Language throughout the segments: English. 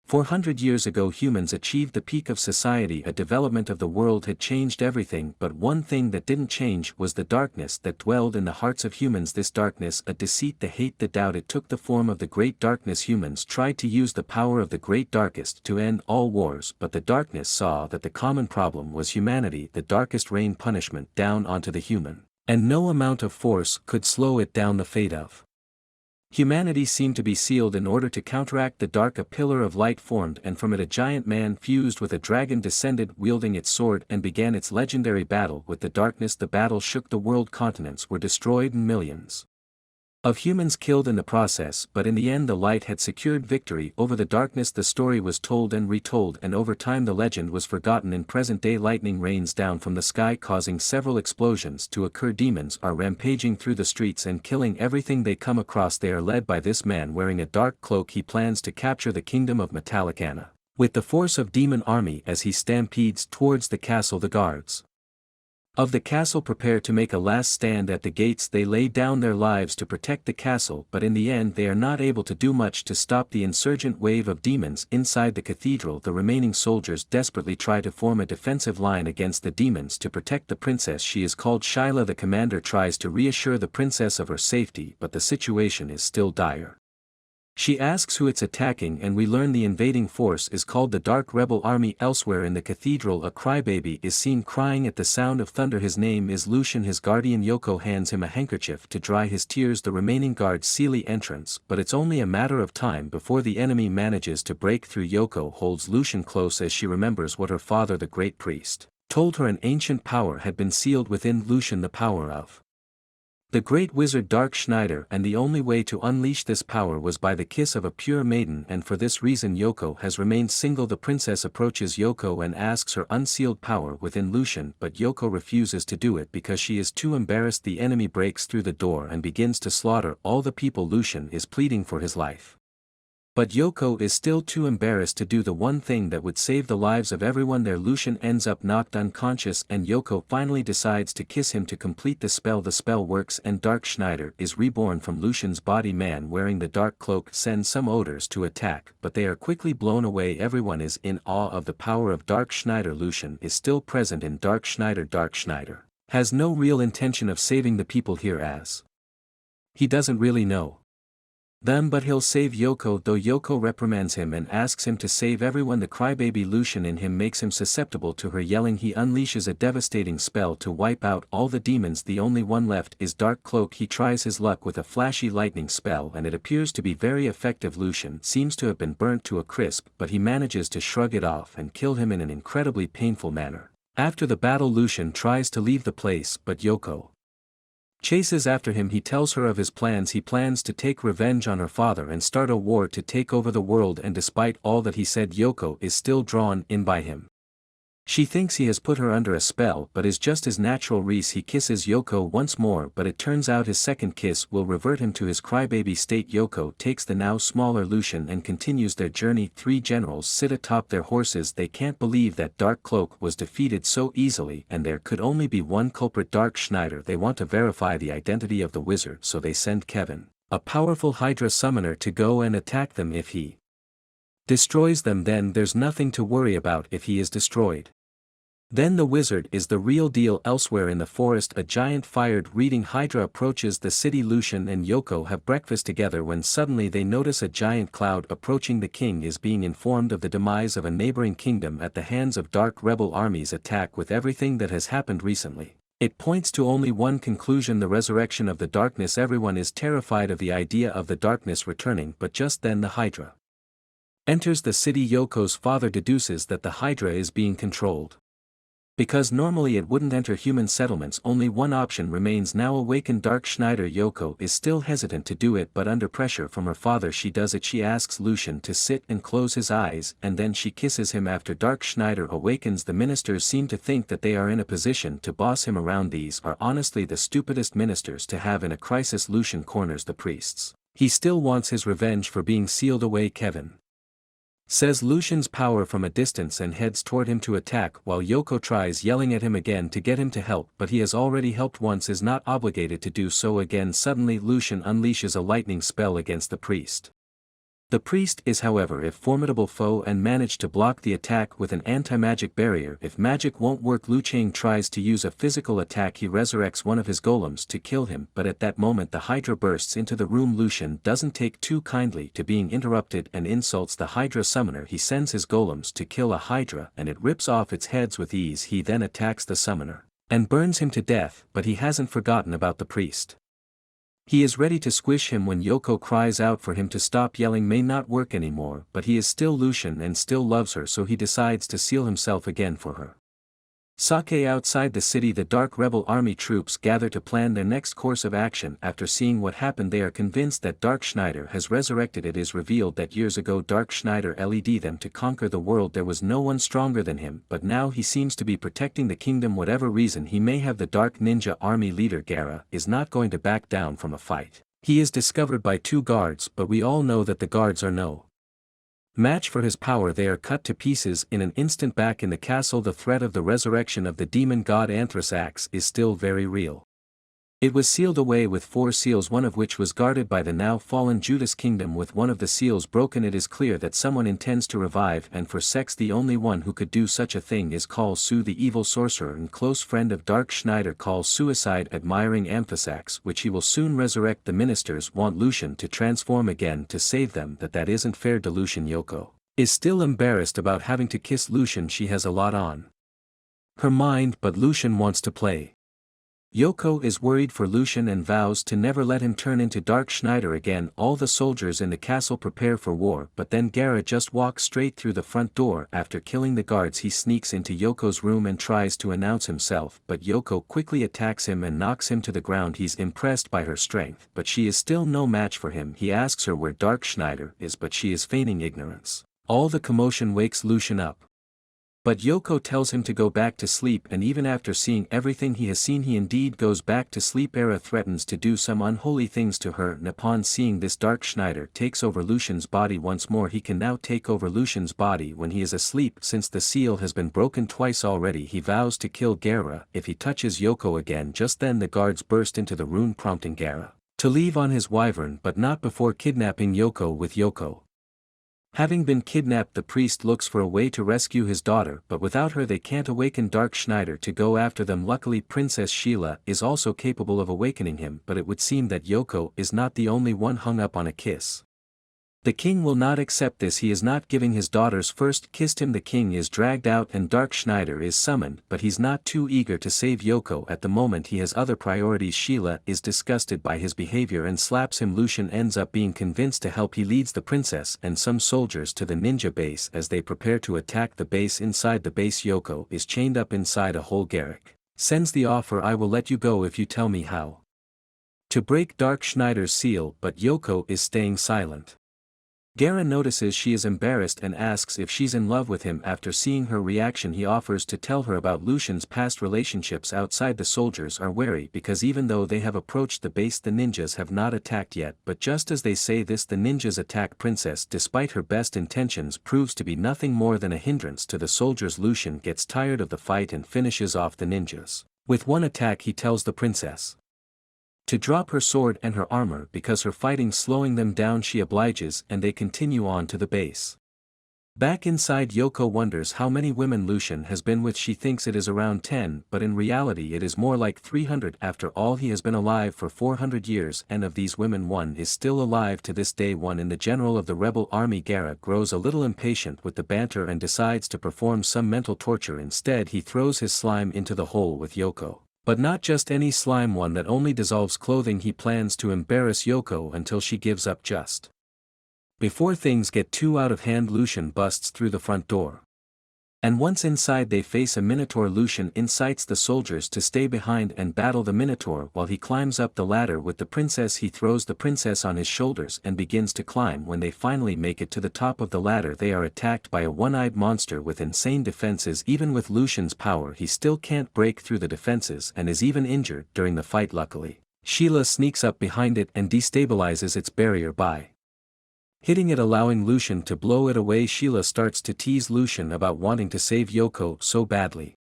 400 years ago humans achieved the peak of society. A development of the world had changed everything, but one thing that didn't change was the darkness that dwelled in the hearts of humans. This darkness, a deceit, the hate, the doubt, it took the form of the great darkness. Humans tried to use the power of the great darkest to end all wars, but the darkness saw that the common problem was humanity. The darkest rained punishment down onto the human, and no amount of force could slow it down. The fate of humanity seemed to be sealed. In order to counteract the dark, a pillar of light formed, and from it a giant man fused with a dragon descended, wielding its sword, and began its legendary battle with the darkness. The battle shook the world. Continents were destroyed and millions of humans killed in the process, but in the end the light had secured victory over the darkness. The story was told and retold, and over time the legend was forgotten. In present day, lightning rains down from the sky, causing several explosions to occur. Demons are rampaging through the streets and killing everything they come across. They are led by this man wearing a dark cloak. He plans to capture the kingdom of Metallicana with the force of demon army. As he stampedes towards the castle, the guards of the castle prepare to make a last stand at the gates. They lay down their lives to protect the castle, but in the end they are not able to do much to stop the insurgent wave of demons inside the cathedral. The remaining soldiers desperately try to form a defensive line against the demons to protect the princess. She is called Shyla. The commander tries to reassure the princess of her safety, but the situation is still dire. She asks who it's attacking, and we learn the invading force is called the Dark Rebel Army. Elsewhere in the cathedral, a crybaby is seen crying at the sound of thunder. His name is Lucian. His guardian Yoko hands him a handkerchief to dry his tears. The remaining guards seal the entrance, but it's only a matter of time before the enemy manages to break through. Yoko holds Lucian close as she remembers what her father, the great priest, told her. An ancient power had been sealed within Lucian, the power of the great wizard Dark Schneider, and the only way to unleash this power was by the kiss of a pure maiden, and for this reason Yoko has remained single. The princess approaches Yoko and asks her unsealed power within Lucian, but Yoko refuses to do it because she is too embarrassed. The enemy breaks through the door and begins to slaughter all the people. Lucian is pleading for his life, but Yoko is still too embarrassed to do the one thing that would save the lives of everyone there. Lucian ends up knocked unconscious, and Yoko finally decides to kiss him to complete the spell. The spell works and Dark Schneider is reborn from Lucian's body. Man wearing the dark cloak sends some odors to attack, but they are quickly blown away. Everyone is in awe of the power of Dark Schneider. Lucian is still present in Dark Schneider. Dark Schneider has no real intention of saving the people here, as he doesn't really know them, but he'll save Yoko, though Yoko reprimands him and asks him to save everyone. The crybaby Lucian in him makes him susceptible to her yelling. He unleashes a devastating spell to wipe out all the demons. The only one left is Dark Cloak. He tries his luck with a flashy lightning spell, and it appears to be very effective. Lucian seems to have been burnt to a crisp, but he manages to shrug it off and kill him in an incredibly painful manner. After the battle, Lucian tries to leave the place, but Yoko chases after him. He tells her of his plans. He plans to take revenge on her father and start a war to take over the world, and despite all that he said, Yoko is still drawn in by him. She thinks he has put her under a spell, but is just his natural race. He kisses Yoko once more, but it turns out his second kiss will revert him to his crybaby state. Yoko takes the now smaller Lucian and continues their journey. Three generals sit atop their horses. They can't believe that Dark Cloak was defeated so easily, and there could only be one culprit, Dark Schneider. They want to verify the identity of the wizard, so they send Kevin, a powerful Hydra summoner, to go and attack them. If he destroys them, then there's nothing to worry about. If he is destroyed, then the wizard is the real deal. Elsewhere in the forest, a giant fire-breathing Hydra approaches the city. Lucian and Yoko have breakfast together when suddenly they notice a giant cloud approaching. The king is being informed of the demise of a neighboring kingdom at the hands of Dark Rebel armies. Attack with everything that has happened recently, it points to only one conclusion: the resurrection of the darkness. Everyone is terrified of the idea of the darkness returning, but just then the Hydra enters the city. Yoko's father deduces that the Hydra is being controlled because normally it wouldn't enter human settlements. Only one option remains: now awaken Dark Schneider. Yoko is still hesitant to do it, but under pressure from her father she does it. She asks Lucian to sit and close his eyes, and then she kisses him. After Dark Schneider awakens, the ministers seem to think that they are in a position to boss him around. These are honestly the stupidest ministers to have in a crisis. Lucian corners the priests. He still wants his revenge for being sealed away. Kevin says Lucian's power from a distance and heads toward him to attack, while Yoko tries yelling at him again to get him to help, but he has already helped once, is not obligated to do so again. Suddenly Lucian unleashes a lightning spell against the priest. The priest is however a formidable foe and managed to block the attack with an anti-magic barrier. If magic won't work, Liu Chang tries to use a physical attack. He resurrects one of his golems to kill him, but at that moment the Hydra bursts into the room. Lucian doesn't take too kindly to being interrupted and insults the Hydra summoner. He sends his golems to kill a Hydra and it rips off its heads with ease. He then attacks the summoner and burns him to death, but he hasn't forgotten about the priest. He is ready to squish him when Yoko cries out for him to stop. Yelling may not work anymore, but he is still Lucian and still loves her, so he decides to seal himself again for her. Sake outside the city. The Dark Rebel Army troops gather to plan their next course of action. After seeing what happened, they are convinced that Dark Schneider has resurrected. It is revealed that years ago Dark Schneider led them to conquer the world. There was no one stronger than him, but now he seems to be protecting the kingdom. Whatever reason he may have, the Dark Ninja Army leader Gara is not going to back down from a fight. He is discovered by two guards, but we all know that the guards are no match for his power. They are cut to pieces in an instant. Back in the castle, the threat of the resurrection of the demon god Anthrax is still very real. It was sealed away with 4 seals, one of which was guarded by the now fallen Judas kingdom. With one of the seals broken, it is clear that someone intends to revive, and for sex the only one who could do such a thing is Call Su, the evil sorcerer and close friend of Dark Schneider. Call suicide admiring Amphisax, which he will soon resurrect. The ministers want Lucian to transform again to save them. That isn't fair to Lucian. Yoko is still embarrassed about having to kiss Lucian. She has a lot on her mind, but Lucian wants to play. Yoko is worried for Lucian and vows to never let him turn into Dark Schneider again. All the soldiers in the castle prepare for war, but then Gara just walks straight through the front door. After killing the guards, he sneaks into Yoko's room and tries to announce himself, but Yoko quickly attacks him and knocks him to the ground. He's impressed by her strength, but she is still no match for him. He asks her where Dark Schneider is, but she is feigning ignorance. All the commotion wakes Lucian up, but Yoko tells him to go back to sleep, and even after seeing everything he has seen, he indeed goes back to sleep. Era threatens to do some unholy things to her, and upon seeing this, Dark Schneider takes over Lucian's body once more. He can now take over Lucian's body when he is asleep. Since the seal has been broken twice already, he vows to kill Gara if he touches Yoko again. Just then the guards burst into the room, prompting Gara to leave on his wyvern, but not before kidnapping Yoko. With Yoko having been kidnapped, the priest looks for a way to rescue his daughter, but without her they can't awaken Dark Schneider to go after them. Luckily Princess Sheila is also capable of awakening him, but it would seem that Yoko is not the only one hung up on a kiss. The king will not accept this. He is not giving his daughter's first kiss to him. The king is dragged out and Dark Schneider is summoned, but he's not too eager to save Yoko at the moment. He has other priorities. Sheila is disgusted by his behavior and slaps him. Lucian ends up being convinced to help. He leads the princess and some soldiers to the ninja base. As they prepare to attack the base, inside the base Yoko is chained up inside a hole. Garrick sends the offer, I will let you go if you tell me how to break Dark Schneider's seal, but Yoko is staying silent. Gara notices she is embarrassed and asks if she's in love with him. After seeing her reaction, he offers to tell her about Lucian's past relationships. Outside, the soldiers are wary because even though they have approached the base, the ninjas have not attacked yet. But just as they say this, the ninjas attack. Princess, despite her best intentions, proves to be nothing more than a hindrance to the soldiers. Lucian gets tired of the fight and finishes off the ninjas. With one attack he tells the princess to drop her sword and her armor because her fighting slowing them down. She obliges and they continue on to the base. Back inside, Yoko wonders how many women Lucian has been with. She thinks it is around 10, but in reality it is more like 300. After all, he has been alive for 400 years, and of these women one is still alive to this day. One in the general of the rebel army. Gara grows a little impatient with the banter and decides to perform some mental torture. Instead he throws his slime into the hole with Yoko. But not just any slime, one that only dissolves clothing. He plans to embarrass Yoko until she gives up. Just before things get too out of hand, Lucian busts through the front door. And once inside they face a minotaur. Lucian incites the soldiers to stay behind and battle the minotaur. While he climbs up the ladder with the princess, he throws the princess on his shoulders and begins to climb. When they finally make it to the top of the ladder, they are attacked by a one-eyed monster with insane defenses. Even with Lucian's power, he still can't break through the defenses and is even injured during the fight. Luckily, Sheila sneaks up behind it and destabilizes its barrier by hitting it, allowing Lucian to blow it away. Sheila starts to tease Lucian about wanting to save Yoko so badly.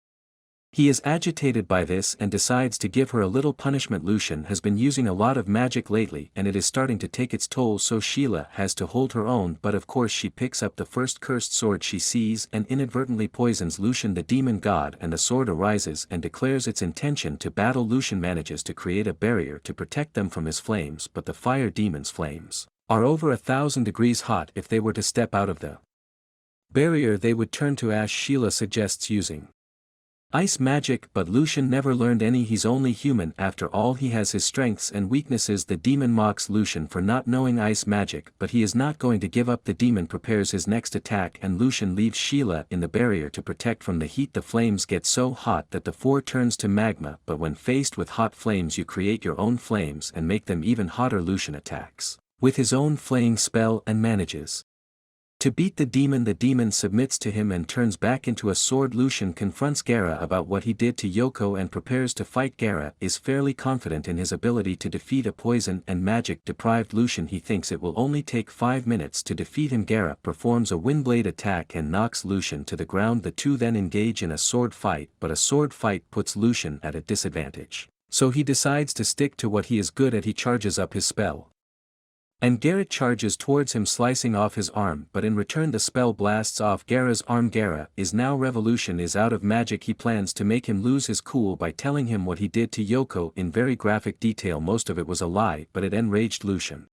He is agitated by this and decides to give her a little punishment. Lucian has been using a lot of magic lately and it is starting to take its toll, so Sheila has to hold her own, but of course she picks up the first cursed sword she sees and inadvertently poisons Lucian the demon god, and the sword arises and declares its intention to battle. Lucian manages to create a barrier to protect them from his flames, but the fire demon's flames are over 1,000 degrees hot. If they were to step out of the barrier they would turn to ash. Sheila suggests using ice magic, but Lucian never learned any. He's only human after all, he has his strengths and weaknesses. The demon mocks Lucian for not knowing ice magic, but he is not going to give up. The demon prepares his next attack and Lucian leaves Sheila in the barrier to protect from the heat. The flames get so hot that the floor turns to magma, but when faced with hot flames you create your own flames and make them even hotter. Lucian attacks with his own flaying spell and manages to beat the demon. The demon submits to him and turns back into a sword. Lucian confronts Gaara about what he did to Yoko and prepares to fight. Gaara is fairly confident in his ability to defeat a poison and magic deprived Lucian. He thinks it will only take 5 minutes to defeat him. Gaara performs a windblade attack and knocks Lucian to the ground. The two then engage in a sword fight, but a sword fight puts Lucian at a disadvantage, so he decides to stick to what he is good at. He charges up his spell, and Garrett charges towards him, slicing off his arm, but in return the spell blasts off Gaara's arm. Gaara is now Revolution is out of magic. He plans to make him lose his cool by telling him what he did to Yoko in very graphic detail. Most of it was a lie, but it enraged Lucian.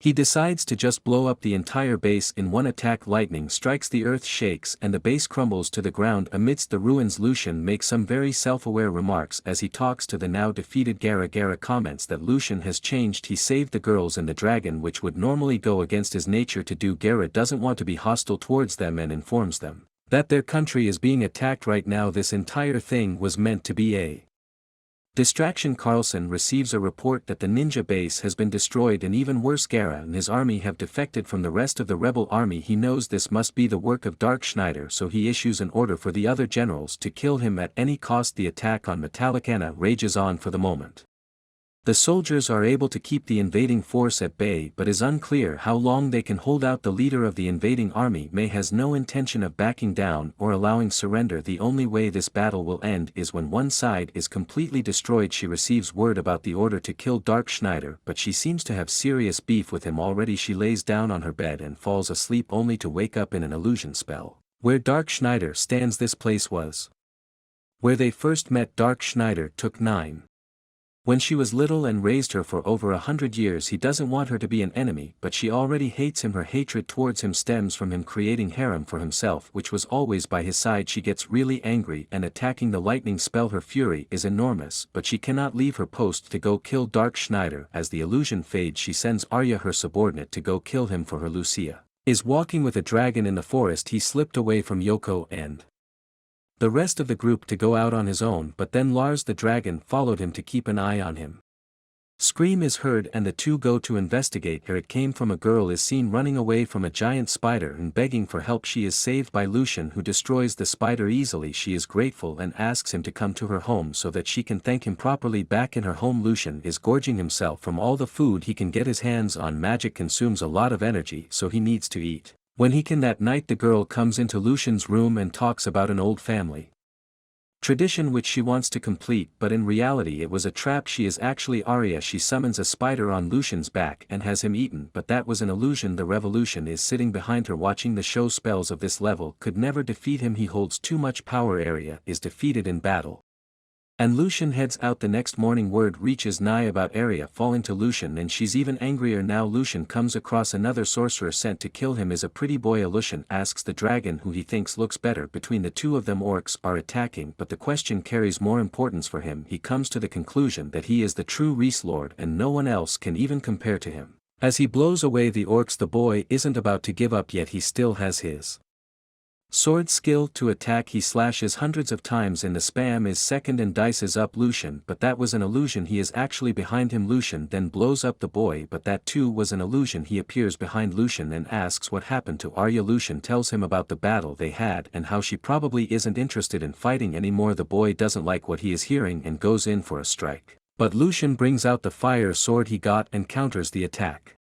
He decides to just blow up the entire base in one attack. Lightning strikes, the earth shakes and the base crumbles to the ground. Amidst the ruins Lucian makes some very self-aware remarks as he talks to the now defeated Gaara. Gaara comments that Lucian has changed. He saved the girls and the dragon, which would normally go against his nature to do. Gaara doesn't want to be hostile towards them and informs them that their country is being attacked right now. This entire thing was meant to be a distraction. Carlson receives a report that the ninja base has been destroyed, and even worse, Gaara and his army have defected from the rest of the rebel army. He knows this must be the work of Dark Schneider, so he issues an order for the other generals to kill him at any cost. The attack on Metallicana rages on for the moment. The soldiers are able to keep the invading force at bay, but is unclear how long they can hold out. The leader of the invading army has no intention of backing down or allowing surrender. The only way this battle will end is when one side is completely destroyed. She receives word about the order to kill Dark Schneider, but she seems to have serious beef with him already. She lays down on her bed and falls asleep only to wake up in an illusion spell where Dark Schneider stands. This place was where they first met. Dark Schneider took 9 when she was little and raised her for over 100 years. He doesn't want her to be an enemy, but she already hates him. Her hatred towards him stems from him creating harem for himself, which was always by his side. She gets really angry and attacking the lightning spell. Her fury is enormous, but she cannot leave her post to go kill Dark Schneider. As the illusion fades, she sends Arya, her subordinate, to go kill him for her. Lucia is walking with a dragon in the forest. He slipped away from Yoko and the rest of the group to go out on his own, but then Lars the dragon followed him to keep an eye on him. Scream is heard and the two go to investigate. Where it came from. A girl is seen running away from a giant spider and begging for help. She is saved by Lucian, who destroys the spider easily. She is grateful and asks him to come to her home so that she can thank him properly. Back in her home, Lucian is gorging himself from all the food he can get his hands on. Magic consumes a lot of energy, so he needs to eat when he can. That night the girl comes into Lucian's room and talks about an old family tradition which she wants to complete, but in reality it was a trap. She is actually Arya. She summons a spider on Lucian's back and has him eaten, but that was an illusion. The Revolution is sitting behind her watching the show. Spells of this level could never defeat him. He holds too much power. Arya is defeated in battle, and Lucian heads out. The next morning word reaches Nye about Arya falling to Lucian, and she's even angrier now. Lucian comes across another sorcerer sent to kill him. Is a pretty boy. Lucian asks the dragon who he thinks looks better between the two of them. Orcs are attacking, but the question carries more importance for him. He comes to the conclusion that he is the true Reese Lord and no one else can even compare to him. As he blows away the orcs, the boy isn't about to give up yet. He still has his sword skill to attack. He slashes hundreds of times and the spam is second and dices up Lucian, but that was an illusion. He is actually behind him. Lucian then blows up the boy, but that too was an illusion. He appears behind Lucian and asks what happened to Arya. Lucian tells him about the battle they had and how she probably isn't interested in fighting anymore. The boy doesn't like what he is hearing and goes in for a strike, but Lucian brings out the fire sword he got and counters the attack.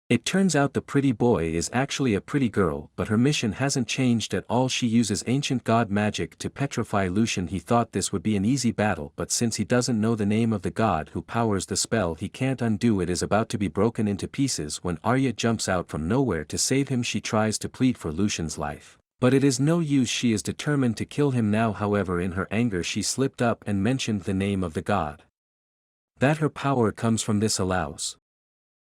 It turns out the pretty boy is actually a pretty girl, but her mission hasn't changed at all. She uses ancient god magic to petrify Lucian. He thought this would be an easy battle, but since he doesn't know the name of the god who powers the spell, he can't undo it. Is about to be broken into pieces when Arya jumps out from nowhere to save him. She tries to plead for Lucian's life, but it is no use. She is determined to kill him now. However, in her anger she slipped up and mentioned the name of the god. That her power comes from this allows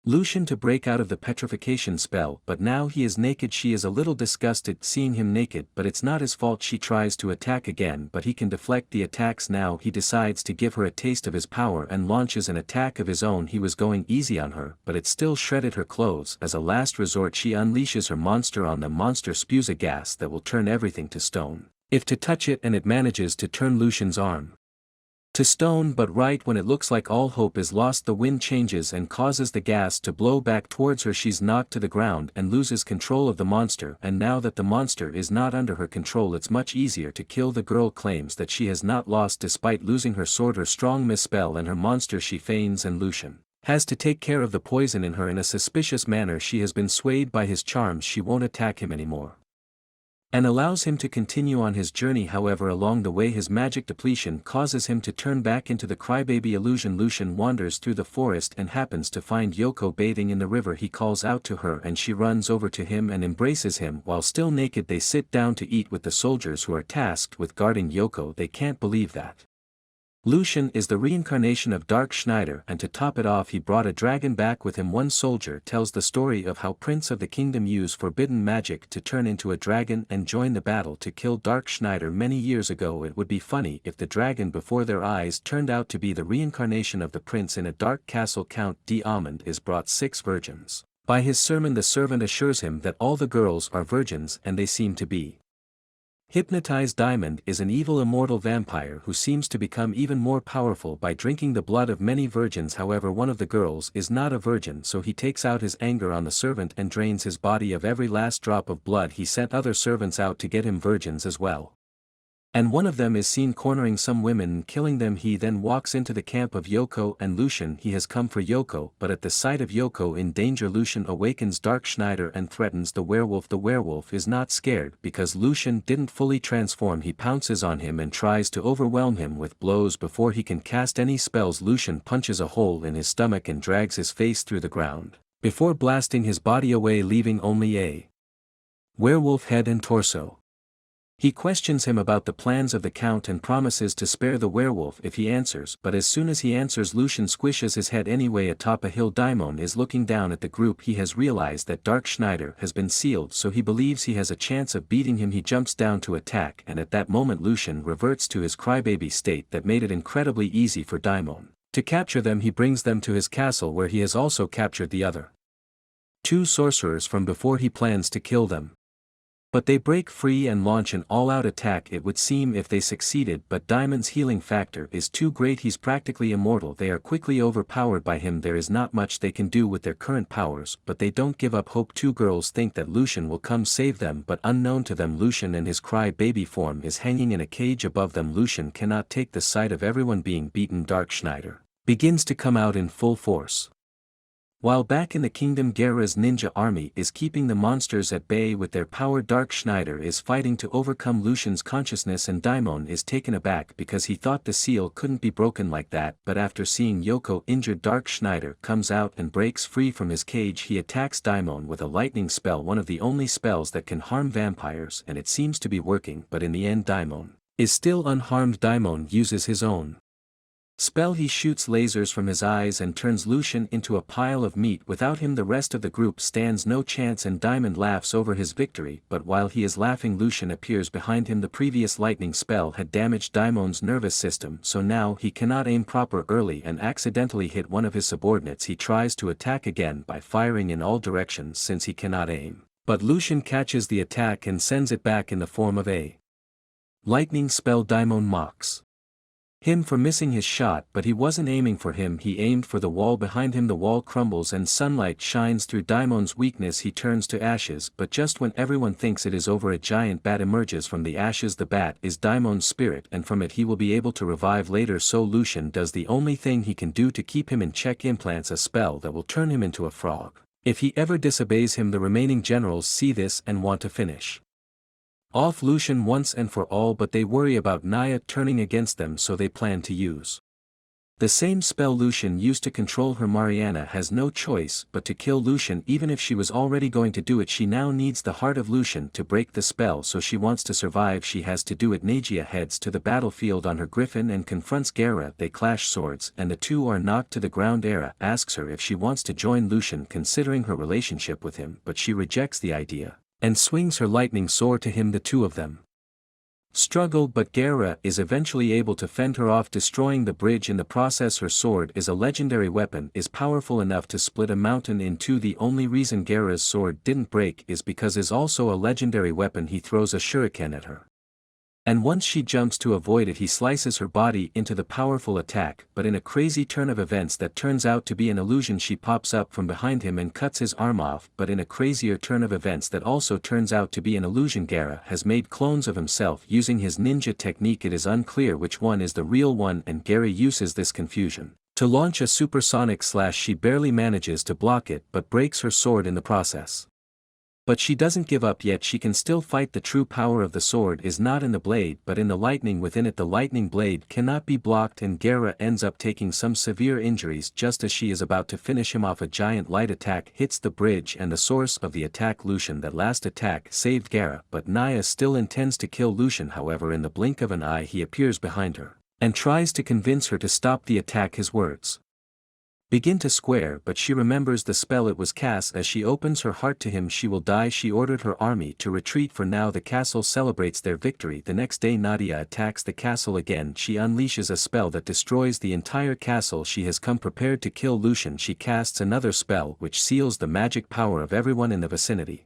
Lucian to break out of the petrification spell, but now he is naked. She is a little disgusted seeing him naked, but it's not his fault. She tries to attack again, but he can deflect the attacks. Now he decides to give her a taste of his power and launches an attack of his own. He was going easy on her, but it still shredded her clothes. As a last resort she unleashes her monster on the monster, spews a gas that will turn everything to stone if to touch it, and it manages to turn Lucian's arm to stone. But right when it looks like all hope is lost, the wind changes and causes the gas to blow back towards her. She's knocked to the ground and loses control of the monster, and now that the monster is not under her control, it's much easier to kill. The girl claims that she has not lost despite losing her sword, her strong misspell, and her monster. She feigns, and Lucian has to take care of the poison in her in a suspicious manner. She has been swayed by his charms. She won't attack him anymore and allows him to continue on his journey. However, along the way his magic depletion causes him to turn back into the crybaby illusion. Lucian wanders through the forest and happens to find Yoko bathing in the river. He calls out to her and she runs over to him and embraces him. While still naked they sit down to eat with the soldiers who are tasked with guarding Yoko. They can't believe that Lucian is the reincarnation of Dark Schneider, and to top it off he brought a dragon back with him. One soldier tells the story of how Prince of the Kingdom used forbidden magic to turn into a dragon and join the battle to kill Dark Schneider many years ago. It would be funny if the dragon before their eyes turned out to be the reincarnation of the prince. In a dark castle, Count d'Amond is brought 6 virgins. By his sermon the servant assures him that all the girls are virgins, and they seem to be hypnotized. Diamond is an evil immortal vampire who seems to become even more powerful by drinking the blood of many virgins. However, one of the girls is not a virgin, so he takes out his anger on the servant and drains his body of every last drop of blood. He sent other servants out to get him virgins as well, and one of them is seen cornering some women and killing them. He then walks into the camp of Yoko and Lucian. He has come for Yoko, but at the sight of Yoko in danger, Lucian awakens Dark Schneider and threatens the werewolf. The werewolf is not scared because Lucian didn't fully transform. He pounces on him and tries to overwhelm him with blows. Before he can cast any spells, Lucian punches a hole in his stomach and drags his face through the ground, before blasting his body away, leaving only a werewolf head and torso. He questions him about the plans of the Count and promises to spare the werewolf if he answers, but as soon as he answers, Lucian squishes his head anyway. Atop a hill, Daimon is looking down at the group. He has realized that Dark Schneider has been sealed, so he believes he has a chance of beating him. He jumps down to attack, and at that moment Lucian reverts to his crybaby state that made it incredibly easy for Daimon to capture them. He brings them to his castle, where he has also captured the other 2 sorcerers from before. He plans to kill them, but they break free and launch an all-out attack. It would seem if they succeeded, but Diamond's healing factor is too great. He's practically immortal. They are quickly overpowered by him. There is not much they can do with their current powers, but they don't give up hope. 2 girls think that Lucian will come save them, but unknown to them, Lucian in his cry-baby form is hanging in a cage above them. Lucian cannot take the sight of everyone being beaten. Dark Schneider begins to come out in full force. While back in the kingdom, Guerra's ninja army is keeping the monsters at bay with their power. Dark Schneider is fighting to overcome Lucian's consciousness, and Daimon is taken aback because he thought the seal couldn't be broken like that, but after seeing Yoko injured, Dark Schneider comes out and breaks free from his cage. He attacks Daimon with a lightning spell, one of the only spells that can harm vampires, and it seems to be working, but in the end Daimon is still unharmed. Daimon uses his own spell. He shoots lasers from his eyes and turns Lucian into a pile of meat. Without him the rest of the group stands no chance, and Diamond laughs over his victory, but while he is laughing Lucian appears behind him. The previous lightning spell had damaged Daimon's nervous system, so now he cannot aim proper early and accidentally hit one of his subordinates. He tries to attack again by firing in all directions since he cannot aim, but Lucian catches the attack and sends it back in the form of a lightning spell. Daimon mocks him for missing his shot, but he wasn't aiming for him. He aimed for the wall behind him. The wall crumbles and sunlight shines through. Daimon's weakness, he turns to ashes, but just when everyone thinks it is over, a giant bat emerges from the ashes. The bat is Daimon's spirit, and from it he will be able to revive later, so Lucian does the only thing he can do to keep him in check: implants a spell that will turn him into a frog. If he ever disobeys him, the remaining generals see this and want to finish off Lucian once and for all, but they worry about Naya turning against them, so they plan to use the same spell Lucian used to control her. Mariana has no choice but to kill Lucian. Even if she was already going to do it, she now needs the heart of Lucian to break the spell, so she wants to survive. She has to do it. Nagia heads to the battlefield on her griffin and confronts Gera. They clash swords and the two are knocked to the ground. Era asks her if she wants to join Lucian, considering her relationship with him, but she rejects the idea and swings her lightning sword to him. The two of them struggle, but Gera is eventually able to fend her off, destroying the bridge in the process. Her sword is a legendary weapon, is powerful enough to split a mountain in two. The only reason Gera's sword didn't break is because is also a legendary weapon. He throws a shuriken at her, and once she jumps to avoid it, he slices her body into the powerful attack. But in a crazy turn of events that turns out to be an illusion, she pops up from behind him and cuts his arm off. But in a crazier turn of events that also turns out to be an illusion, Gera has made clones of himself using his ninja technique. It is unclear which one is the real one, and Gera uses this confusion to launch a supersonic slash. She barely manages to block it but breaks her sword in the process. But she doesn't give up yet. She can still fight. The true power of the sword is not in the blade but in the lightning within it. The lightning blade cannot be blocked, and Gera ends up taking some severe injuries. Just as she is about to finish him off, a giant light attack hits the bridge and the source of the attack Lucian. That last attack saved Gera, but Naya still intends to kill Lucian. However, in the blink of an eye he appears behind her and tries to convince her to stop the attack. His words begin to square, but she remembers the spell it was cast. As she opens her heart to him, she will die. She ordered her army to retreat for now. The castle celebrates their victory. The next day Nadia attacks the castle again. She unleashes a spell that destroys the entire castle. She has come prepared to kill Lucian. She casts another spell which seals the magic power of everyone in the vicinity.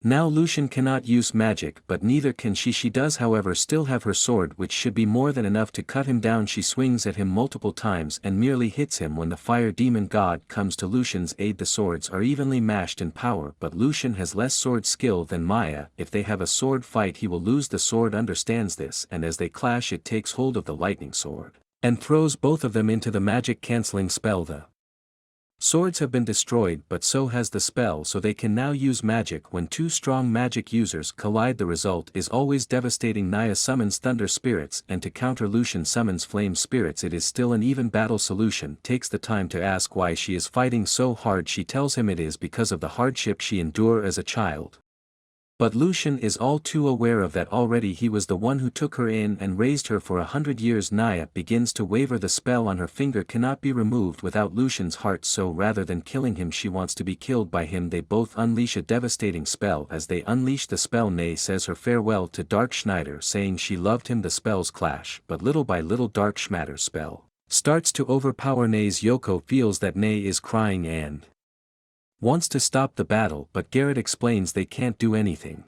Now Lucian cannot use magic, but neither can she. She does however still have her sword, which should be more than enough to cut him down. She swings at him multiple times and merely hits him when the fire demon god comes to Lucian's aid. The swords are evenly matched in power, but Lucian has less sword skill than Maya. If they have a sword fight, he will lose. The sword understands this, and as they clash it takes hold of the lightning sword and throws both of them into the magic cancelling spell. The swords have been destroyed, but so has the spell, so they can now use magic. When two strong magic users collide, the result is always devastating. Naya summons thunder spirits, and to counter Lucian summons flame spirits. It is still an even battle. Solution takes the time to ask why she is fighting so hard. She tells him it is because of the hardship she endured as a child. But Lucian is all too aware of that already. He was the one who took her in and raised her for 100 years. Naya begins to waver. The spell on her finger cannot be removed without Lucian's heart, so rather than killing him she wants to be killed by him. They both unleash a devastating spell. As they unleash the spell, Nay says her farewell to Dark Schneider, saying she loved him. The spells clash, but little by little Dark Schneider's spell starts to overpower Nay's. Yoko feels that Nay is crying and wants to stop the battle, but Garrett explains they can't do anything.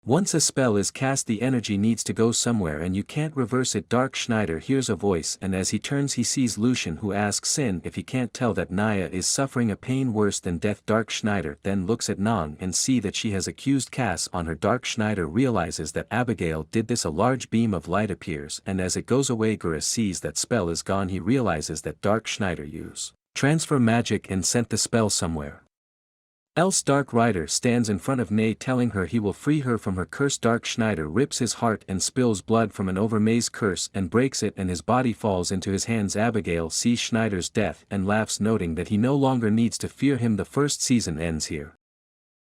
Once a spell is cast, the energy needs to go somewhere and you can't reverse it. Dark Schneider hears a voice, and as he turns he sees Lucian, who asks Sin if he can't tell that Naya is suffering a pain worse than death. Dark Schneider then looks at Nong and see that she has accused Cass on her. Dark Schneider realizes that Abigail did this. A large beam of light appears, and as it goes away Gura sees that spell is gone. He realizes that Dark Schneider used transfer magic and sent the spell somewhere else. Dark Rider stands in front of Nay, telling her he will free her from her curse. Dark Schneider rips his heart and spills blood from an overmaze curse and breaks it, and his body falls into his hands. Abigail sees Schneider's death and laughs, noting that he no longer needs to fear him. The first season ends here.